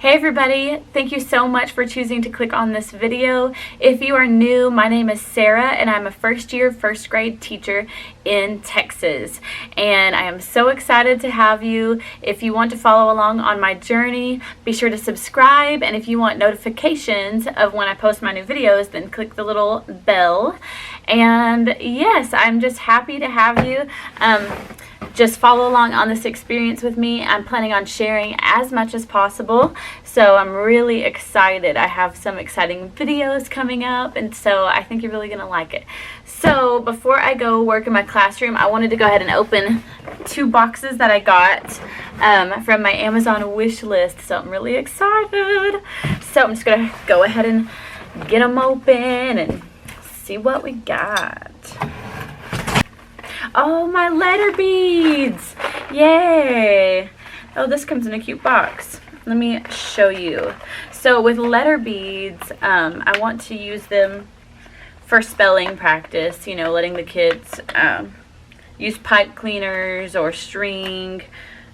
Hey everybody, thank you so much for choosing to click on this video. If you are new, my name is Sarah and I'm a first grade teacher in Texas. And I am so excited to have you. If you want to follow along on my journey, be sure to subscribe. And if you want notifications of when I post my new videos, then click the little bell. And yes, I'm just happy to have you. Just follow along on this experience with me. I'm planning on sharing as much as possible, so I'm really excited. I have some exciting videos coming up, and so I think you're really gonna like it. So before I go work in my classroom, I wanted to go ahead and open 2 boxes that I got from my Amazon wish list, so I'm really excited. So I'm just gonna go ahead and get them open and see what we got. Oh, my letter beads! Yay! Oh, this comes in a cute box. Let me show you. So with letter beads, I want to use them for spelling practice, you know, letting the kids use pipe cleaners or string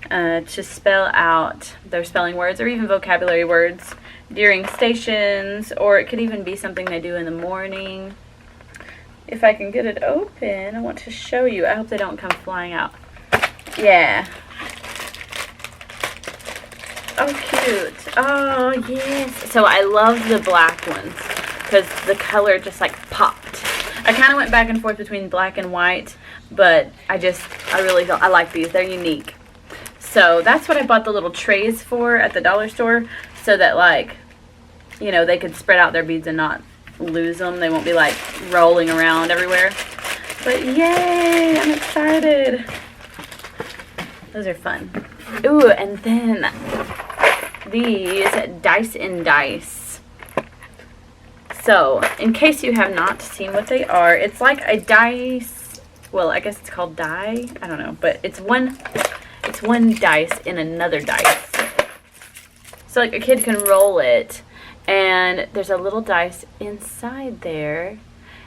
to spell out their spelling words or even vocabulary words during stations, or it could even be something they do in the morning. If I can get it open, I want to show you. I hope they don't come flying out. Yeah. Oh, cute. Oh, yes. So I love the black ones because the color just like popped. I kind of went back and forth between black and white, but I really feel I like these. They're unique. So that's what I bought the little trays for at the dollar store, so that, like, you know, they could spread out their beads and not lose them. They won't be like rolling around everywhere. But yay, I'm excited. Those are fun. Ooh, and then these dice and dice. So in case you have not seen what they are, it's like a dice, well, I guess it's called die, I don't know, but it's one dice in another dice. So like a kid can roll it, and there's a little dice inside there.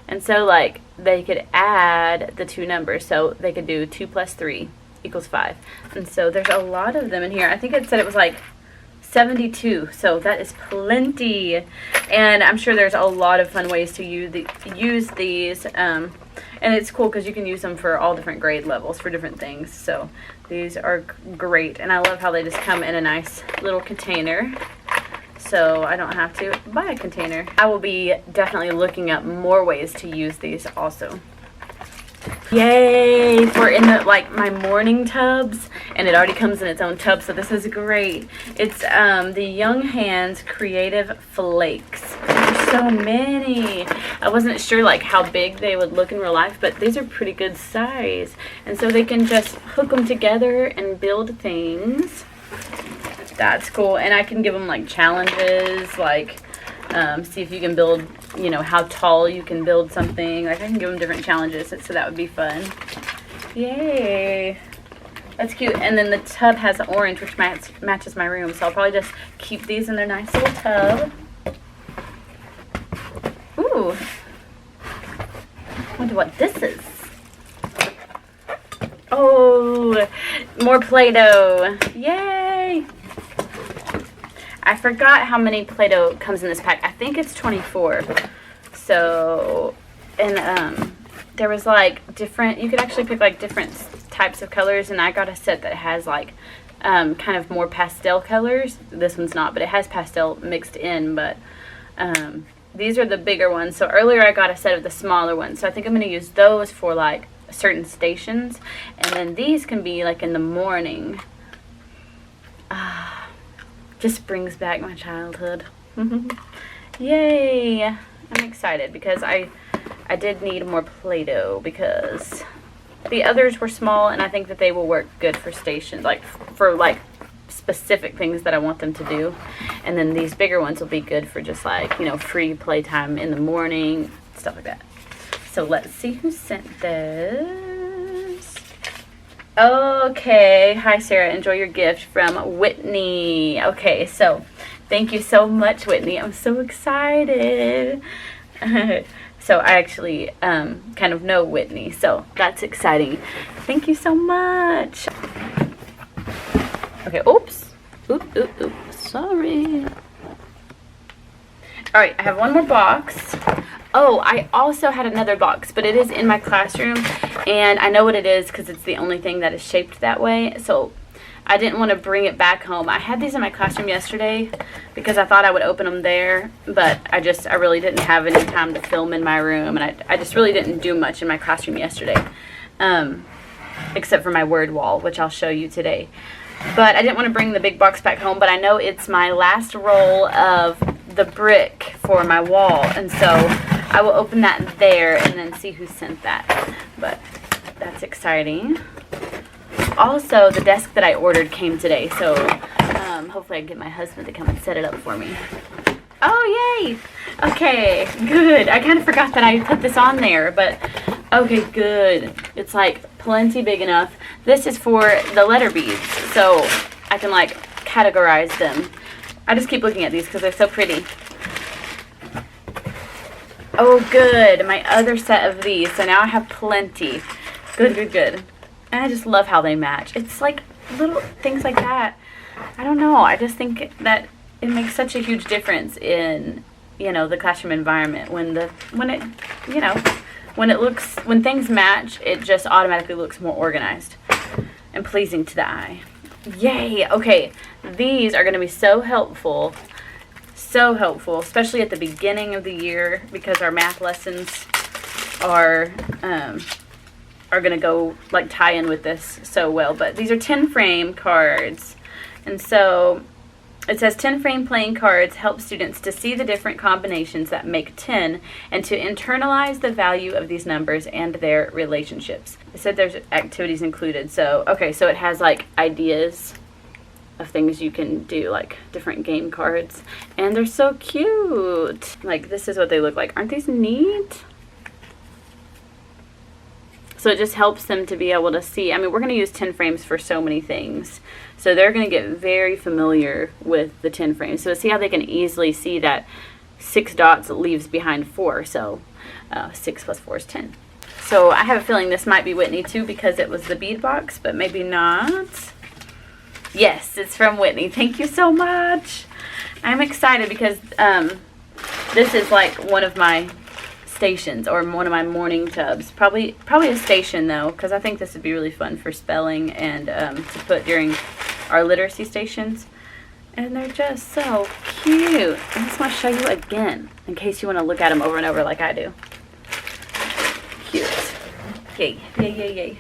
And so, like, they could add the 2 numbers. So they could do 2 plus 3 equals 5. And so there's a lot of them in here. I think it said it was like 72. So that is plenty. And I'm sure there's a lot of fun ways to use these. And it's cool because you can use them for all different grade levels for different things. So these are great. And I love how they just come in a nice little container, so I don't have to buy a container. I will be definitely looking up more ways to use these also. Yay for in the, like, my morning tubs, and it already comes in its own tub, so this is great. It's the Young Hands Creative Flakes. There's so many. I wasn't sure like how big they would look in real life, but these are pretty good size, and so they can just hook them together and build things. That's cool. And I can give them like challenges, like see if you can build, you know, how tall you can build something. Like I can give them different challenges, so that would be fun. Yay, that's cute. And then the tub has orange, which matches my room, so I'll probably just keep these in their nice little tub. Ooh, I wonder what this is. Oh, more Play-Doh. Yay! I forgot how many Play-Doh comes in this pack. I think it's 24. So, and there was like different, you could actually pick like different types of colors, and I got a set that has like kind of more pastel colors. This one's not, but it has pastel mixed in, but these are the bigger ones. So earlier I got a set of the smaller ones, so I think I'm going to use those for like certain stations, and then these can be like in the morning. Just brings back my childhood. Yay! I'm excited because I did need more Play-Doh because the others were small, and I think that they will work good for stations, like for like specific things that I want them to do. And then these bigger ones will be good for just like, you know, free playtime in the morning, stuff like that. So let's see who sent this. Okay, hi Sarah, enjoy your gift from Whitney. Okay, so thank you so much, Whitney. I'm so excited. So I actually kind of know Whitney, so that's exciting. Thank you so much. Okay, oops. Oop, oop, oop. Sorry. All right, I have one more box. Oh, I also had another box, but it is in my classroom, and I know what it is because it's the only thing that is shaped that way, so I didn't want to bring it back home. I had these in my classroom yesterday because I thought I would open them there, but I really didn't have any time to film in my room, and I just really didn't do much in my classroom yesterday, except for my word wall, which I'll show you today. But I didn't want to bring the big box back home, but I know it's my last roll of the brick for my wall, and so I will open that there and then see who sent that. But that's exciting. Also, the desk that I ordered came today, so hopefully I can get my husband to come and set it up for me. Oh, yay! Okay, good. I kind of forgot that I put this on there, but okay, good. It's like plenty big enough. This is for the letter beads, so I can like categorize them. I just keep looking at these because they're so pretty. Oh, good. My other set of these. So now I have plenty. Good, good, good. And I just love how they match. It's like little things like that. I don't know. I just think that it makes such a huge difference in, the classroom environment when things match, it just automatically looks more organized and pleasing to the eye. Yay. Okay. These are going to be so helpful, especially at the beginning of the year because our math lessons are going to go like tie in with this so well. But these are 10 frame cards, and so it says 10 frame playing cards help students to see the different combinations that make 10 and to internalize the value of these numbers and their relationships. It said there's activities included, so okay, so it has like ideas of things you can do, like different game cards, and they're so cute. Like, this is what they look like. Aren't these neat? So it just helps them to be able to see. I mean, we're going to use 10 frames for so many things, so they're going to get very familiar with the 10 frames. So see how they can easily see that 6 dots leaves behind 4, so 6 plus 4 is 10. So I have a feeling this might be Whitney too because it was the bead box, but maybe not. Yes, it's from Whitney. Thank you so much. I'm excited because this is like one of my stations or one of my morning tubs. Probably a station though, because I think this would be really fun for spelling and to put during our literacy stations. And they're just so cute. I just want to show you again in case you want to look at them over and over like I do. Cute. Yay, yay, yay, yay.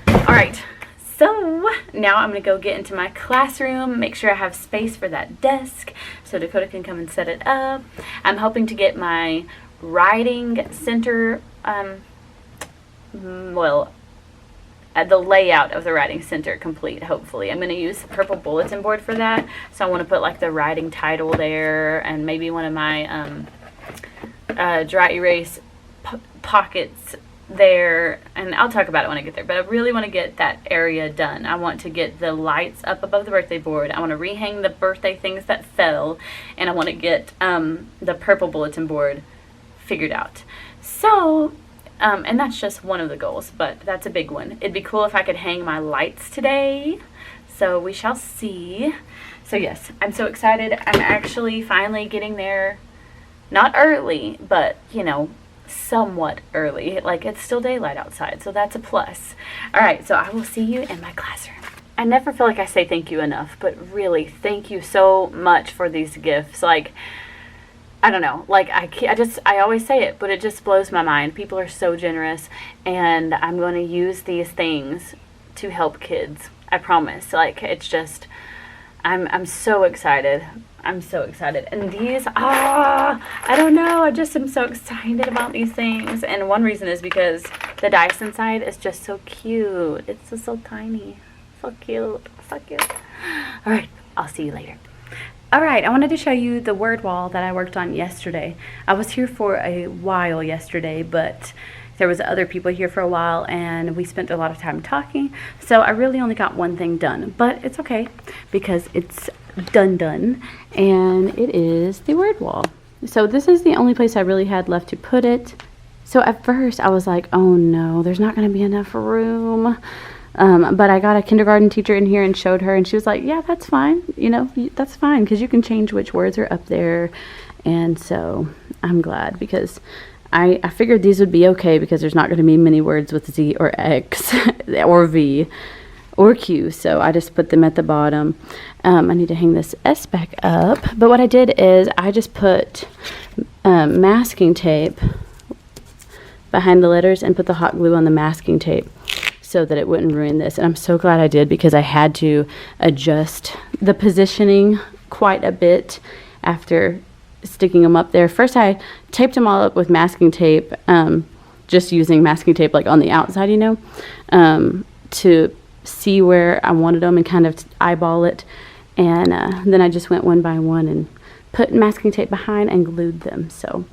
All right. So now I'm going to go get into my classroom, make sure I have space for that desk so Dakota can come and set it up. I'm hoping to get my writing center, the layout of the writing center complete, hopefully. I'm going to use purple bulletin board for that, so I want to put like the writing title there and maybe one of my dry erase pockets there, and I'll talk about it when I get there, but I really want to get that area done. I want to get the lights up above the birthday board. I want to rehang the birthday things that fell, and I want to get the purple bulletin board figured out. So, and that's just one of the goals, but that's a big one. It'd be cool if I could hang my lights today, so we shall see. So yes, I'm so excited. I'm actually finally getting there, not early, but somewhat early. Like, it's still daylight outside, so that's a plus. All right, so I will see you in my classroom. I never feel like I say thank you enough, but really, thank you so much for these gifts. Like, I don't know, like I always say it, but it just blows my mind. People are so generous, and I'm going to use these things to help kids. I promise. Like, it's just, I'm so excited. I'm so excited. And these, I don't know. I just am so excited about these things. And one reason is because the dice inside is just so cute. It's just so tiny. So cute. So cute. All right. I'll see you later. All right. I wanted to show you the word wall that I worked on yesterday. I was here for a while yesterday, but there was other people here for a while, and we spent a lot of time talking. So I really only got one thing done, but it's okay because it's done, and it is the word wall. So this is the only place I really had left to put it. So at first I was like, oh no, there's not going to be enough room, But I got a kindergarten teacher in here and showed her, and she was like, yeah, that's fine. You know, that's fine, because you can change which words are up there. And so I'm glad, because I figured these would be okay, because there's not going to be many words with Z or X or V or Q. So I just put them at the bottom. I need to hang this S back up. But what I did is I just put masking tape behind the letters and put the hot glue on the masking tape so that it wouldn't ruin this. And I'm so glad I did, because I had to adjust the positioning quite a bit after sticking them up there. First I taped them all up with masking tape, just using masking tape like on the outside, you know, to see where I wanted them and kind of eyeball it. And then I just went one by one and put masking tape behind and glued them. So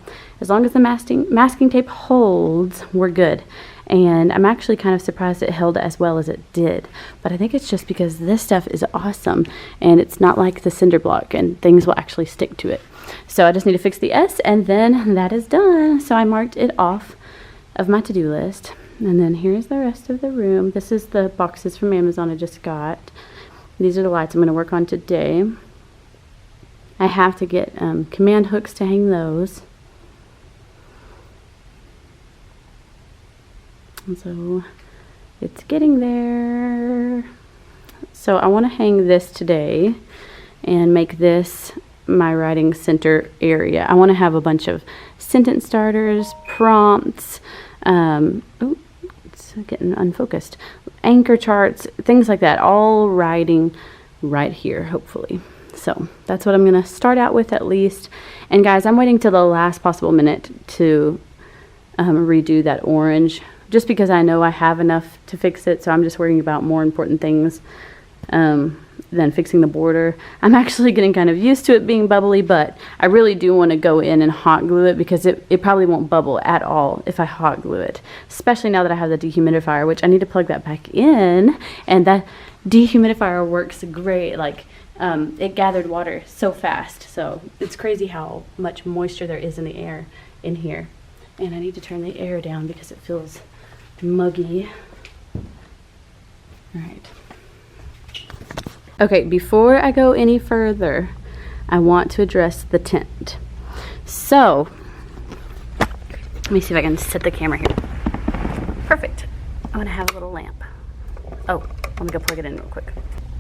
as long as the masking tape holds, we're good. And I'm actually kind of surprised it held as well as it did. But I think it's just because this stuff is awesome, and it's not like the cinder block, and things will actually stick to it. So I just need to fix the S, and then that is done. So I marked it off of my to-do list. And then here's the rest of the room. This is the boxes from Amazon I just got. These are the lights I'm going to work on today. I have to get command hooks to hang those. And so it's getting there. So I want to hang this today and make this my writing center area. I want to have a bunch of sentence starters, prompts, it's getting unfocused, anchor charts, things like that, all writing right here, hopefully. So that's what I'm going to start out with at least. And guys, I'm waiting till the last possible minute to redo that orange, just because I know I have enough to fix it. So I'm just worrying about more important things than fixing the border. I'm actually getting kind of used to it being bubbly, but I really do want to go in and hot glue it, because it probably won't bubble at all if I hot glue it, especially now that I have the dehumidifier, which I need to plug that back in. And that dehumidifier works great. Like it gathered water so fast. So it's crazy how much moisture there is in the air in here. And I need to turn the air down because it feels muggy. All right. Okay, before I go any further, I want to address the tent. So, let me see if I can set the camera here. Perfect. I'm gonna have a little lamp. Oh, let me go plug it in real quick.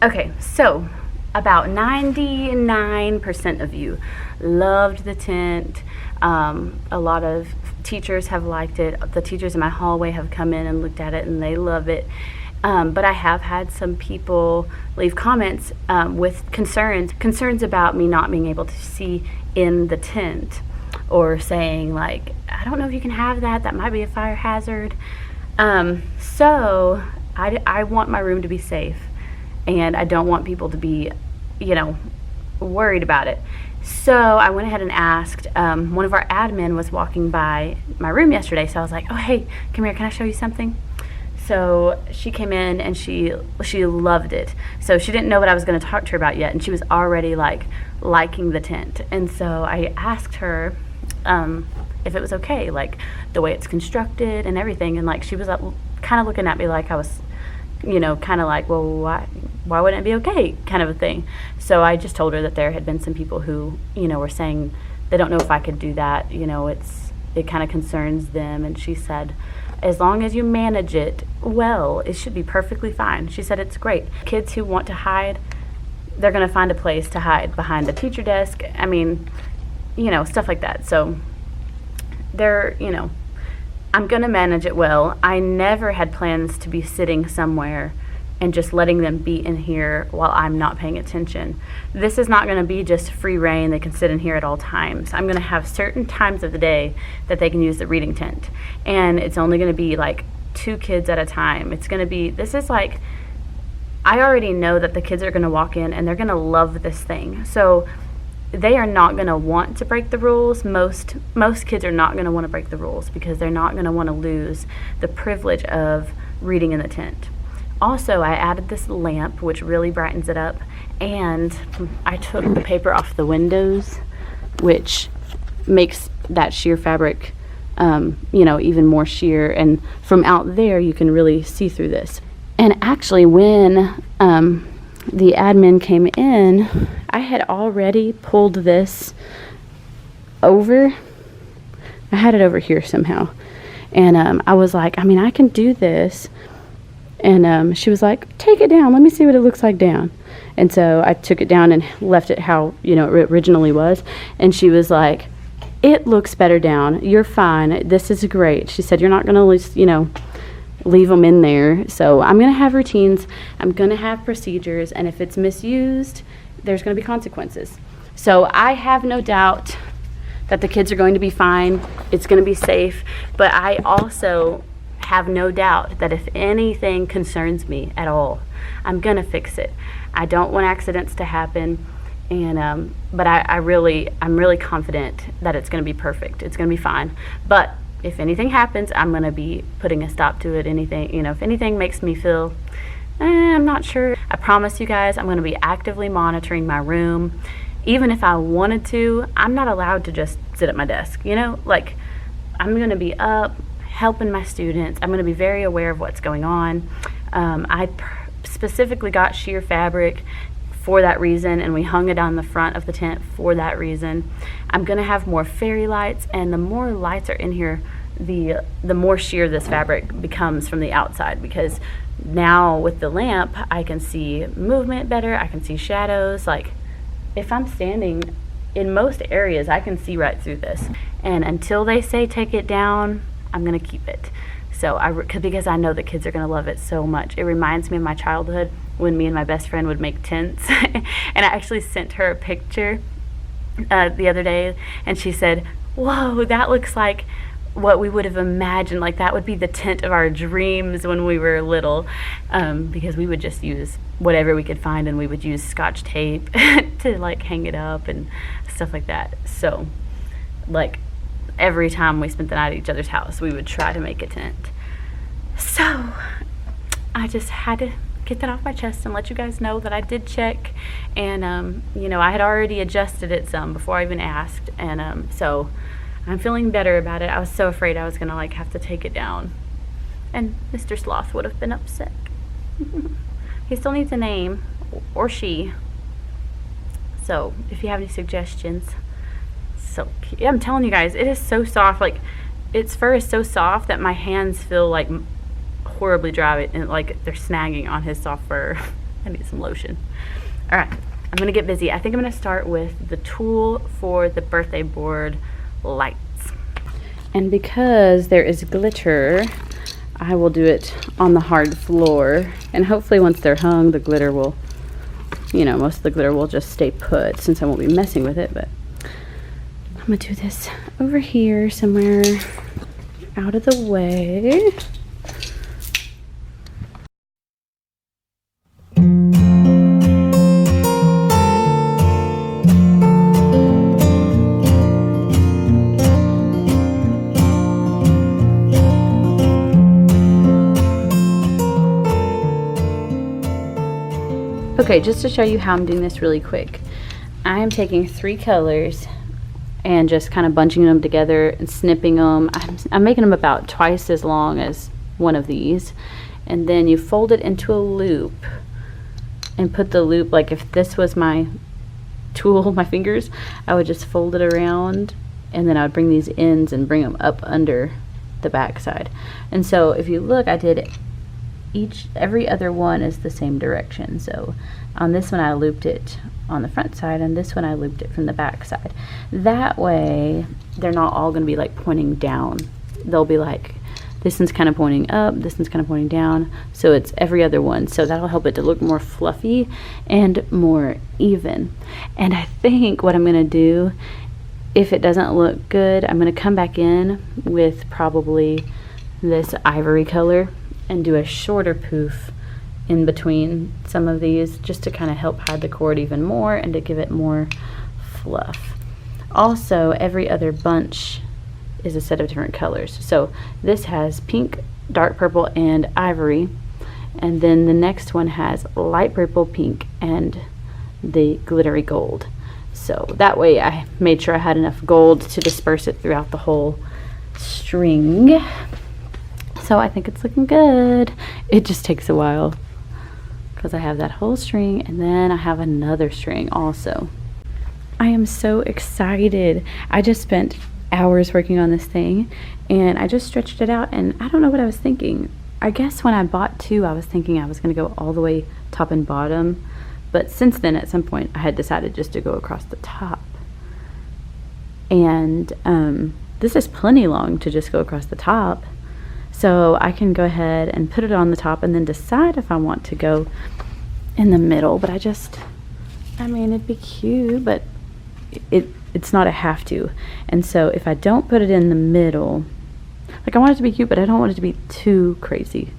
Okay, so about 99% of you loved the tent. A lot of teachers have liked it. The teachers in my hallway have come in and looked at it and they love it. But I have had some people leave comments with concerns about me not being able to see in the tent, or saying like, I don't know if you can have that, that might be a fire hazard. So I want my room to be safe, and I don't want people to be, you know, worried about it. So I went ahead and asked, one of our admin was walking by my room yesterday, so I was like, oh hey, come here, can I show you something? So she came in and she loved it. So she didn't know what I was going to talk to her about yet, and she was already like liking the tent. And so I asked her if it was okay, like the way it's constructed and everything. And like she was kind of looking at me like I was, you know, kind of like, well, why wouldn't it be okay, kind of a thing. So I just told her that there had been some people who, you know, were saying they don't know if I could do that. You know, it kind of concerns them. And she said, as long as you manage it well, it should be perfectly fine. She said it's great. Kids who want to hide, they're going to find a place to hide behind the teacher desk. I mean, you know, stuff like that. So they're, you know, I'm going to manage it well. I never had plans to be sitting somewhere and just letting them be in here while I'm not paying attention. This is not going to be just free reign. They can sit in here at all times. I'm going to have certain times of the day that they can use the reading tent. And it's only going to be like 2 kids at a time. It's going to be, this is like, I already know that the kids are going to walk in and they're going to love this thing. So they are not going to want to break the rules. Most kids are not going to want to break the rules, because they're not going to want to lose the privilege of reading in the tent. Also, I added this lamp, which really brightens it up, and I took the paper off the windows, which makes that sheer fabric, you know, even more sheer. And from out there, you can really see through this. And actually, when the admin came in, I had already pulled this over. I had it over here somehow. And I was like, I mean, I can do this. And she was like, take it down. Let me see what it looks like down. And so I took it down and left it how, it originally was. And she was like, it looks better down. You're fine. This is great. She said, you're not going to, leave them in there. So I'm going to have routines. I'm going to have procedures. And if it's misused, there's going to be consequences. So I have no doubt that the kids are going to be fine. It's going to be safe. But I also have no doubt that if anything concerns me at all, I'm going to fix it. I don't want accidents to happen. And but I'm really confident that it's going to be perfect. It's going to be fine. But if anything happens, I'm going to be putting a stop to it. If anything makes me feel, I'm not sure. I promise you guys, I'm going to be actively monitoring my room. Even if I wanted to, I'm not allowed to just sit at my desk. I'm going to be up helping my students. I'm going to be very aware of what's going on. I specifically got sheer fabric for that reason, and we hung it on the front of the tent for that reason. I'm going to have more fairy lights, and the more lights are in here, the more sheer this fabric becomes from the outside, because now with the lamp I can see movement better. I can see shadows. Like if I'm standing in most areas, I can see right through this. And until they say take it down, I'm going to keep it. So because I know the kids are going to love it so much. It reminds me of my childhood when me and my best friend would make tents. And I actually sent her a picture the other day, and she said, whoa, that looks like what we would have imagined. Like that would be the tent of our dreams when we were little, because we would just use whatever we could find, and we would use Scotch tape to like hang it up and stuff like that. So like every time we spent the night at each other's house, we would try to make a tent. So I just had to get that off my chest and let you guys know that I did check, and I had already adjusted it some before I even asked, and so I'm feeling better about it. I was so afraid I was gonna have to take it down, and Mr. Sloth would have been upset. He still needs a name, or she. So if you have any suggestions. So I'm telling you guys, it is so soft. Like its fur is so soft that my hands feel like horribly dry, and like they're snagging on his soft fur. I need some lotion. All right, I'm gonna get busy. I think I'm gonna start with the tool for the birthday board lights. And because there is glitter, I will do it on the hard floor. And hopefully once they're hung, the glitter will, most of the glitter will just stay put, since I won't be messing with it. But I'm gonna do this over here somewhere out of the way. Okay, just to show you how I'm doing this really quick, I am taking 3 colors and just kind of bunching them together and snipping them. I'm making them about twice as long as one of these, and then you fold it into a loop and put the loop, like if this was my tool, my fingers, I would just fold it around, and then I would bring these ends and bring them up under the back side. And so if you look, I did every other one is the same direction. So on this one I looped it on the front side, and this one I looped it from the back side. That way they're not all going to be like pointing down. They'll be like, this one's kind of pointing up, this one's kind of pointing down, so it's every other one. So that'll help it to look more fluffy and more even. And I think what I'm going to do, if it doesn't look good, I'm going to come back in with probably this ivory color and do a shorter poof in between some of these, just to kind of help hide the cord even more and to give it more fluff. Also, every other bunch is a set of different colors. So this has pink, dark purple, and ivory, and then the next one has light purple, pink, and the glittery gold. So that way I made sure I had enough gold to disperse it throughout the whole string. So So I think it's looking good. It just takes a while because I have that whole string and then I have another string also. I am so excited. I just spent hours working on this thing and I just stretched it out, and I don't know what I was thinking. I guess when I bought two, I was thinking I was going to go all the way top and bottom, but since then at some point I had decided just to go across the top. And this is plenty long to just go across the top, so I can go ahead and put it on the top and then decide if I want to go in the middle. But I mean, it'd be cute, but it's not a have to. And so if I don't put it in the middle, like, I want it to be cute, but I don't want it to be too crazy.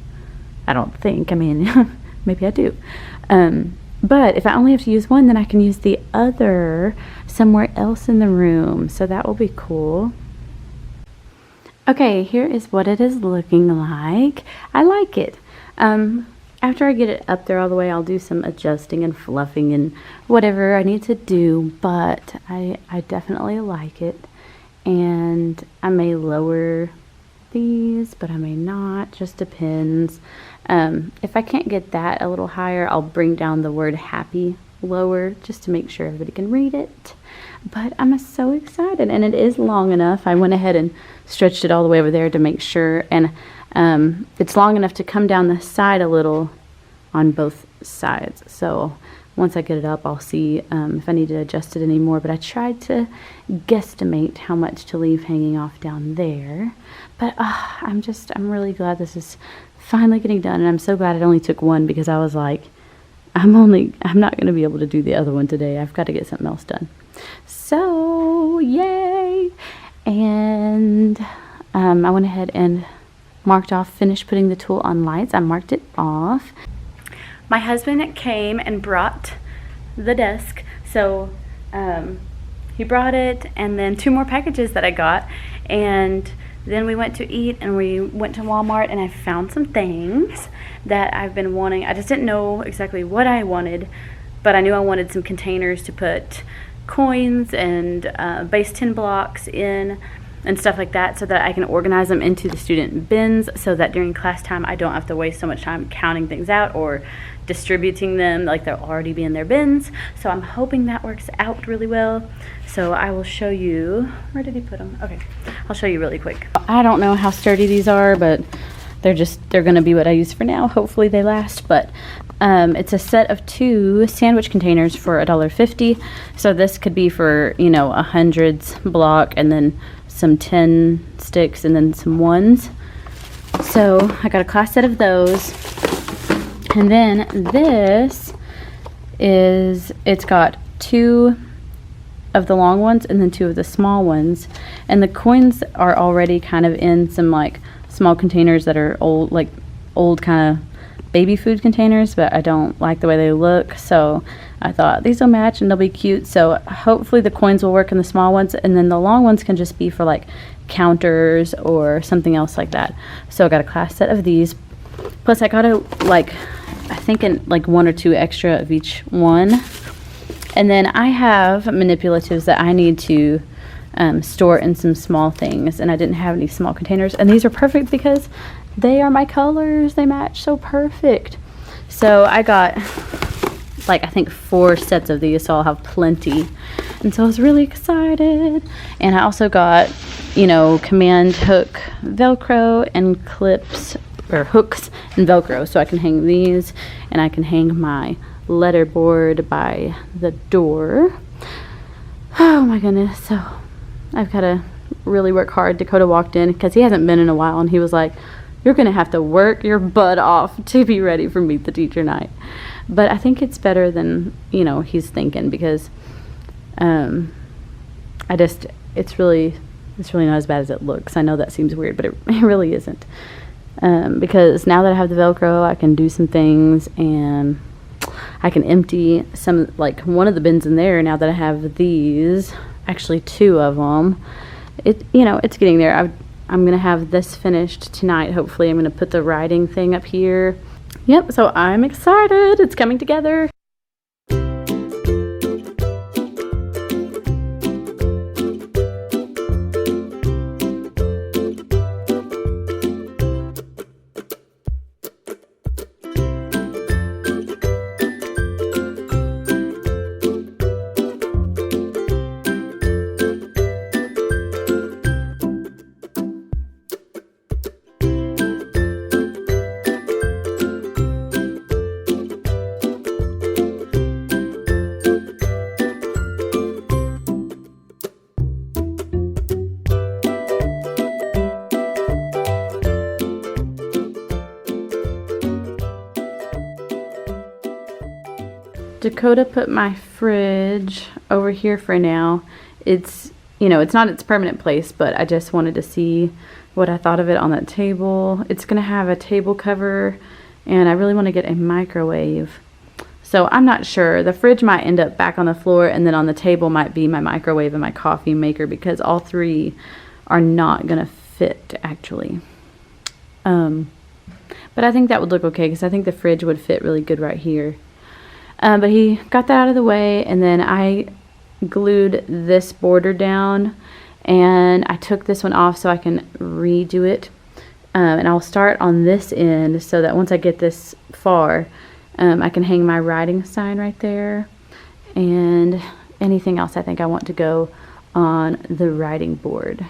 I don't think. I mean, maybe I do. But if I only have to use one, then I can use the other somewhere else in the room. So that will be cool. Okay, here is what it is looking like. I like it. After I get it up there all the way, I'll do some adjusting and fluffing and whatever I need to do. But I definitely like it. And I may lower these, but I may not, just depends. If I can't get that a little higher, I'll bring down the word happy lower just to make sure everybody can read it. But I'm so excited, and it is long enough. I went ahead and stretched it all the way over there to make sure, and it's long enough to come down the side a little on both sides. So once I get it up, I'll see if I need to adjust it anymore. But I tried to guesstimate how much to leave hanging off down there. But I'm really glad this is finally getting done. And I'm so glad it only took one, because I was like, I'm not going to be able to do the other one today. I've got to get something else done. So, yay! And I went ahead and marked off, finished putting the tulle on lights. I marked it off. My husband came and brought the desk, so he brought it, and then 2 more packages that I got, and then we went to eat, and we went to Walmart, and I found some things that I've been wanting. I just didn't know exactly what I wanted, but I knew I wanted some containers to put coins and base 10 blocks in and stuff like that, so that I can organize them into the student bins, so that during class time I don't have to waste so much time counting things out or distributing them, like they'll already be in their bins. So I'm hoping that works out really well. So I will show you. Where did he put them? Okay, I'll show you really quick. I don't know how sturdy these are, but they're gonna be what I use for now. Hopefully they last. But it's a set of 2 sandwich containers for $1.50. So this could be for, you know, a hundreds block, and then some 10 sticks, and then some ones. So I got a class set of those. And then this it's got 2 of the long ones and then 2 of the small ones. And the coins are already kind of in some like small containers that are old kind of baby food containers, but I don't like the way they look. So I thought these will match and they'll be cute. So hopefully the coins will work in the small ones, and then the long ones can just be for like counters or something else like that. So I got a class set of these. Plus I got I think in like 1 or 2 extra of each one. And then I have manipulatives that I need to store in some small things, and I didn't have any small containers, and these are perfect because they are my colors. They match so perfect. So I got I think 4 sets of these, so I'll have plenty. And so I was really excited. And I also got, you know, command hook Velcro and clips, or hooks and Velcro, so I can hang these, and I can hang my letterboard by the door. Oh my goodness. So I've got to really work hard. Dakota walked in because he hasn't been in a while, and he was like, you're gonna have to work your butt off to be ready for Meet the Teacher night. But I think it's better than, you know, he's thinking, because it's really not as bad as it looks. I know that seems weird, but it really isn't. Because now that I have the Velcro, I can do some things, and I can empty some, like one of the bins in there now that I have these, actually 2 of them. It's getting there. I'm going to have this finished tonight. Hopefully I'm going to put the writing thing up here. Yep, so I'm excited. It's coming together. Dakota put my fridge over here for now. It's, you know, it's not its permanent place, but I just wanted to see what I thought of it on that table. It's going to have a table cover, and I really want to get a microwave. So I'm not sure. The fridge might end up back on the floor, and then on the table might be my microwave and my coffee maker, because all three are not going to fit, actually. But I think that would look okay, because I think the fridge would fit really good right here. But he got that out of the way, and then I glued this border down, and I took this one off so I can redo it. And I'll start on this end so that once I get this far, I can hang my writing sign right there, and anything else I think I want to go on the writing board.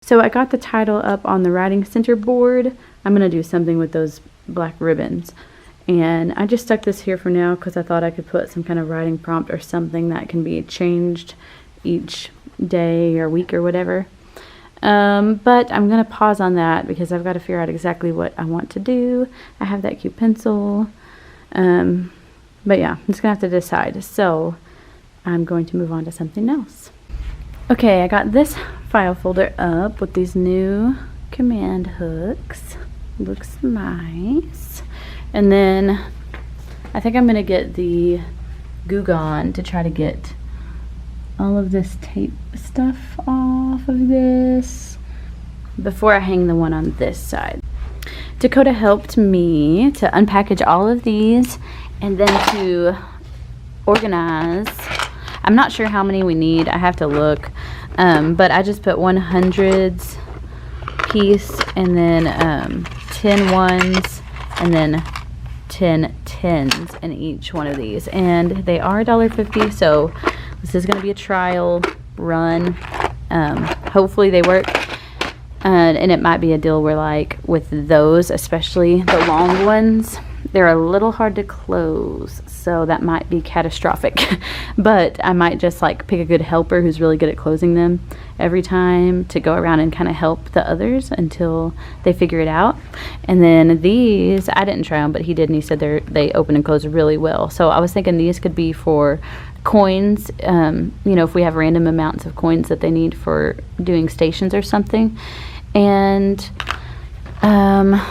So I got the title up on the writing center board. I'm going to do something with those black ribbons. And I just stuck this here for now because I thought I could put some kind of writing prompt or something that can be changed each day or week or whatever. But I'm going to pause on that because I've got to figure out exactly what I want to do. I have that cute pencil. But yeah, I'm just going to have to decide. So I'm going to move on to something else. Okay, I got this file folder up with these new command hooks. Looks nice. And then I think I'm going to get the Goo Gone to try to get all of this tape stuff off of this before I hang the one on this side. Dakota helped me to unpackage all of these and then to organize. I'm not sure how many we need. I have to look. But I just put 100s piece and then 10 ones and then 10 tens in each one of these. And they are $1.50, so this is going to be a trial run. Hopefully they work. And it might be a deal where, like, with those, especially the long ones, they're a little hard to close, so that might be catastrophic. But I might just like pick a good helper who's really good at closing them every time to go around and kind of help the others until they figure it out. And then these, I didn't try them, but he did, and he said they open and close really well. So I was thinking these could be for coins, you know, if we have random amounts of coins that they need for doing stations or something. And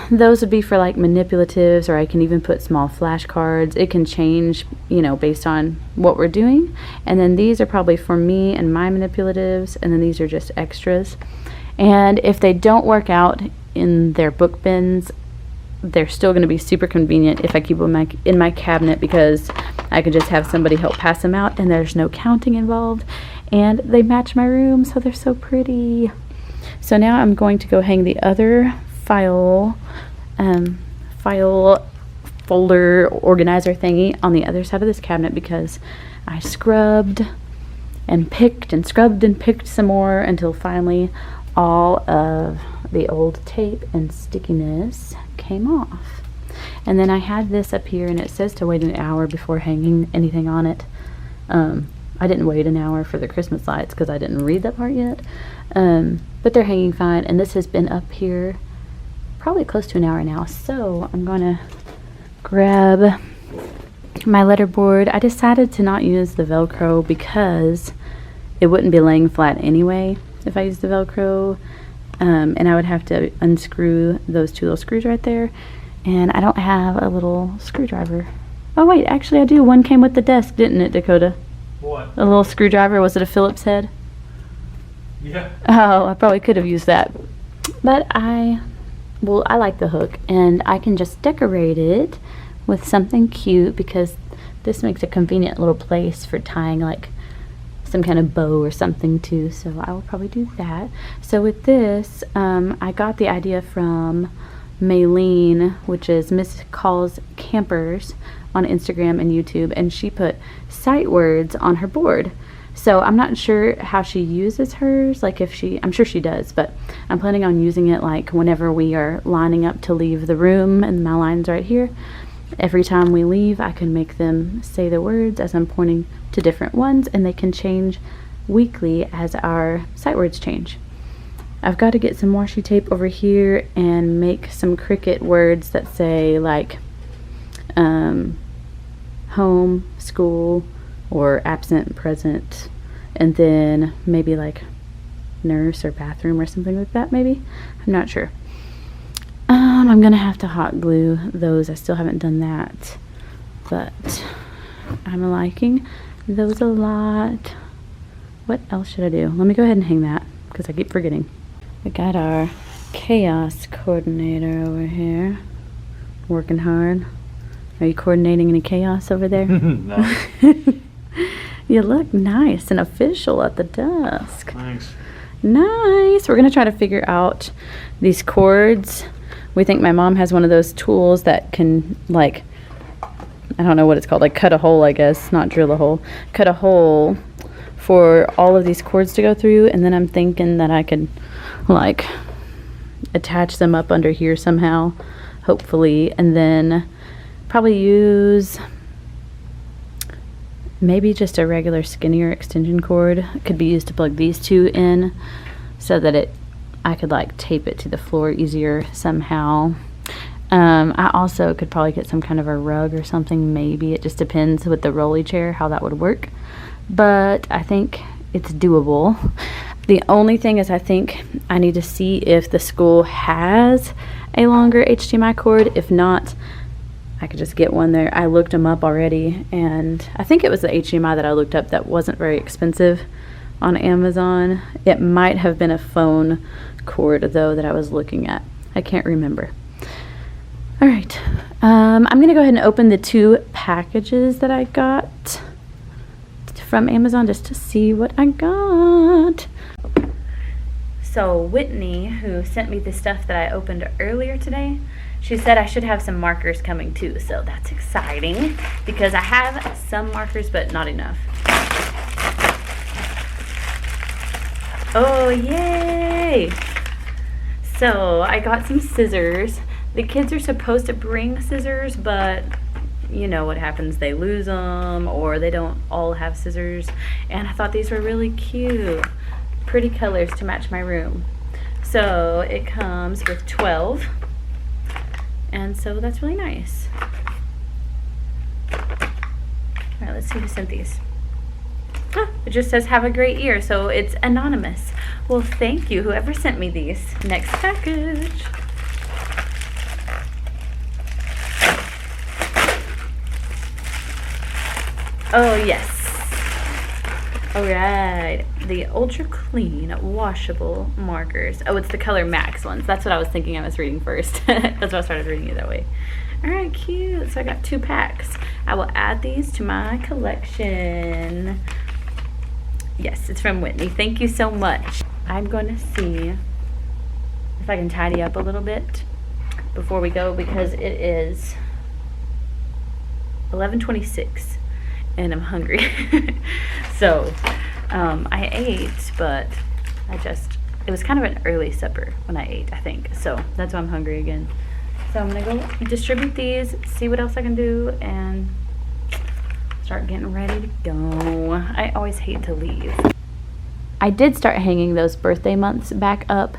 those would be for like manipulatives, or I can even put small flashcards. It can change, you know, based on what we're doing. And then these are probably for me and my manipulatives, and then these are just extras. And if they don't work out in their book bins, they're still going to be super convenient if I keep them in my cabinet, because I could just have somebody help pass them out and there's no counting involved, and they match my room, so they're so pretty. So now I'm going to go hang the other file folder organizer thingy on the other side of this cabinet, because I scrubbed and picked and scrubbed and picked some more until finally all of the old tape and stickiness came off. And then I had this up here, and it says to wait an hour before hanging anything on it. I didn't wait an hour for the Christmas lights because I didn't read that part yet, but they're hanging fine. And this has been up here probably close to an hour now, so I'm gonna grab my letterboard. I decided to not use the Velcro because it wouldn't be laying flat anyway if I used the Velcro, and I would have to unscrew those two little screws right there, and I don't have a little screwdriver. Oh wait, actually I do. One came with the desk, didn't it, Dakota? What? A little screwdriver. Was it a Phillips head? Yeah. Oh, I probably could have used that, but I like the hook, and I can just decorate it with something cute, because this makes a convenient little place for tying like some kind of bow or something too, so I will probably do that. So with this, I got the idea from Maylene, which is Miss Calls Campers on Instagram and YouTube, and she put sight words on her board. So I'm not sure how she uses hers, like if she, I'm sure she does, but I'm planning on using it like whenever we are lining up to leave the room, and my line's right here. Every time we leave, I can make them say the words as I'm pointing to different ones, and they can change weekly as our sight words change. I've got to get some washi tape over here and make some Cricut words that say like home, school, or absent, present, and then maybe like nurse or bathroom or something like that maybe. I'm not sure. I'm gonna have to hot glue those. I still haven't done that, but I'm liking those a lot. What else should I do? Let me go ahead and hang that because I keep forgetting. We got our chaos coordinator over here working hard. Are you coordinating any chaos over there? No. You look nice and official at the desk. Thanks. Nice. We're gonna try to figure out these cords. We think my mom has one of those tools that can, like, I don't know what it's called, like cut a hole, I guess, not drill a hole, cut a hole for all of these cords to go through. And then I'm thinking that I could like attach them up under here somehow, hopefully, and then probably use maybe just a regular skinnier extension cord. It could be used to plug these two in so that I could like tape it to the floor easier somehow. I also could probably get some kind of a rug or something, maybe. It just depends with the rolly chair how that would work, but I think it's doable. The only thing is I think I need to see if the school has a longer HDMI cord. If not, I could just get one there. I looked them up already, and I think it was the HDMI that I looked up that wasn't very expensive on Amazon. It might have been a phone cord though that I was looking at. I can't remember. All right, I'm gonna go ahead and open the 2 packages that I got from Amazon just to see what I got. So Whitney, who sent me the stuff that I opened earlier today, she said I should have some markers coming too, so that's exciting because I have some markers but not enough. Oh, yay! So I got some scissors. The kids are supposed to bring scissors, but you know what happens, they lose them or they don't all have scissors. And I thought these were really cute, pretty colors to match my room. So it comes with 12, and so that's really nice. All right, let's see who sent these. It just says have a great year, so it's anonymous. Well, thank you whoever sent me these. Next package. Oh yes. All right, the ultra clean washable markers. Oh, it's the color Max ones. That's what I was thinking I was reading first. That's why I started reading it that way. All right, cute. So I got 2 packs. I will add these to my collection. Yes, it's from Whitney. Thank you so much. I'm going to see if I can tidy up a little bit before we go because it is 11:26 and I'm hungry. So I ate, but it was kind of an early supper when I ate, I think. So that's why I'm hungry again. So I'm gonna go distribute these, see what else I can do, and start getting ready to go. I always hate to leave. I did start hanging those birthday months back up.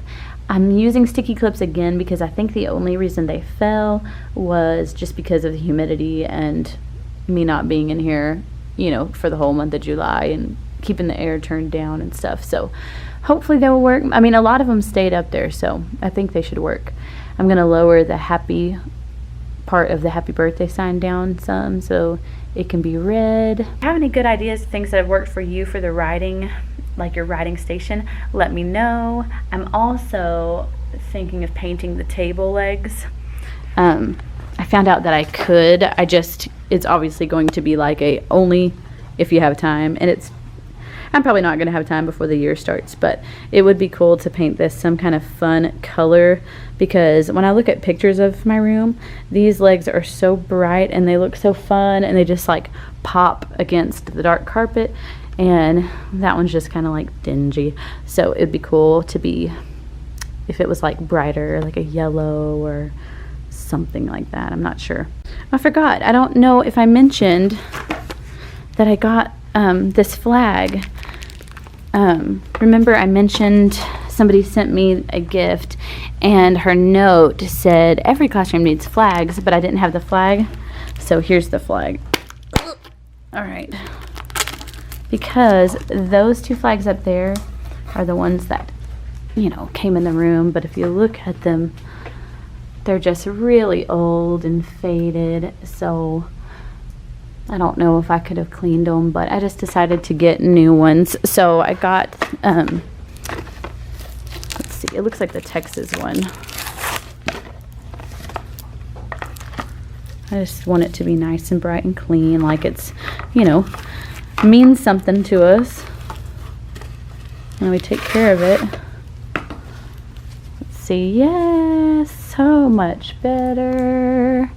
I'm using sticky clips again because I think the only reason they fell was just because of the humidity and me not being in here, you know, for the whole month of July and keeping the air turned down and stuff. So hopefully they will work. I mean, a lot of them stayed up there, so I think they should work. I'm gonna lower the happy part of the happy birthday sign down some so it can be red. If you have any good ideas, things that have worked for you for the writing, like your writing station, let me know. I'm also thinking of painting the table legs. I found out that I could. It's obviously going to be like a only if you have time, and I'm probably not going to have time before the year starts, but it would be cool to paint this some kind of fun color because when I look at pictures of my room, these legs are so bright and they look so fun and they just like pop against the dark carpet, and that one's just kind of like dingy. So it'd be cool to be, if it was like brighter, like a yellow or something like that. I'm not sure. I forgot. I don't know if I mentioned that I got this flag. Remember I mentioned somebody sent me a gift and her note said every classroom needs flags, but I didn't have the flag. So here's the flag. All right. Because those two flags up there are the ones that, you know, came in the room. But if you look at them, they're just really old and faded. So I don't know if I could have cleaned them, but I just decided to get new ones. So I got, let's see, it looks like the Texas one. I just want it to be nice and bright and clean, like it's, you know, means something to us. And we take care of it. Let's see, yes, so much better.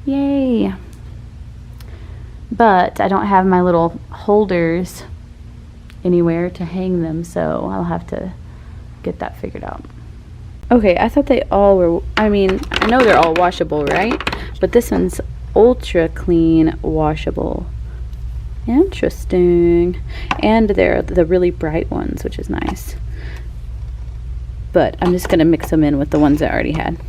Yay. But I don't have my little holders anywhere to hang them, so I'll have to get that figured out. Okay, I thought they all were, I mean, I know they're all washable, right? But this one's ultra clean washable. Interesting. And they're the really bright ones, which is nice. But I'm just going to mix them in with the ones I already had.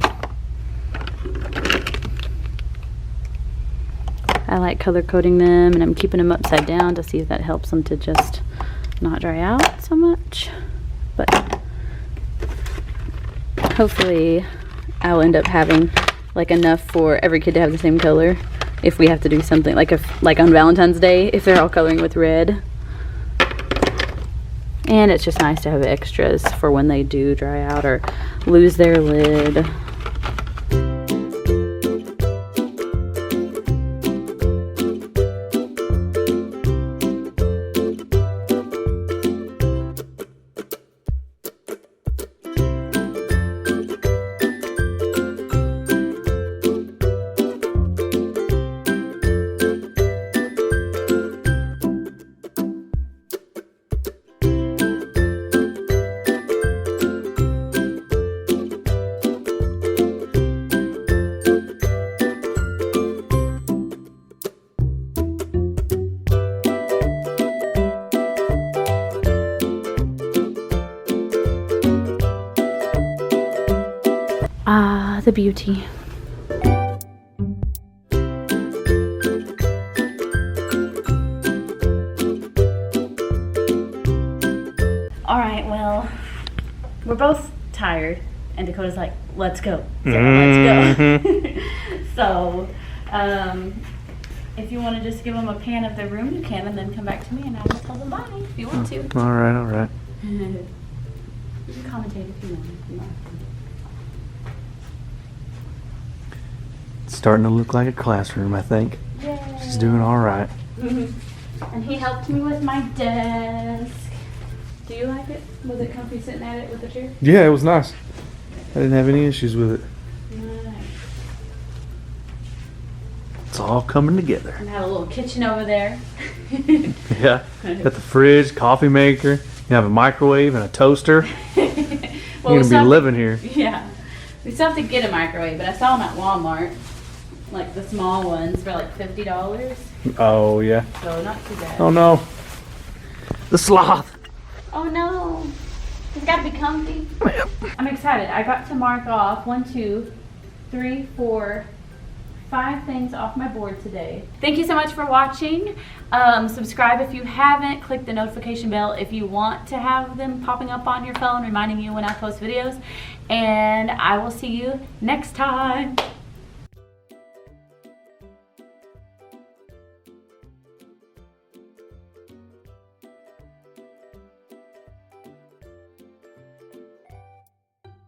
I like color coding them, and I'm keeping them upside down to see if that helps them to just not dry out so much. But hopefully I'll end up having like enough for every kid to have the same color if we have to do something like on Valentine's Day, if they're all coloring with red. And it's just nice to have extras for when they do dry out or lose their lid. Ah, the beauty. All right, well, we're both tired, and Dakota's like, let's go. So let's go. So, if you want to just give them a pan of the room, you can, and then come back to me, and I will tell them bye if you want to. All right. You can commentate if you want. It's starting to look like a classroom, I think. Yay. She's doing all right. And he helped me with my desk. Do you like it? Was it comfy sitting at it with the chair? Yeah, it was nice. I didn't have any issues with it. Nice. It's all coming together. And have a little kitchen over there. Yeah. Got the fridge, coffee maker. You have a microwave and a toaster. Well, You're going to be living here. Yeah. We still have to get a microwave, but I saw them at Walmart. Like the small ones for like $50. Oh, yeah. So not too bad. Oh, no. The sloth. Oh no. It's got to be comfy. I'm excited. I got to mark off 1, 2, 3, 4, 5 things off my board today. Thank you so much for watching. Subscribe if you haven't. Click the notification bell if you want to have them popping up on your phone, reminding you when I post videos. And I will see you next time.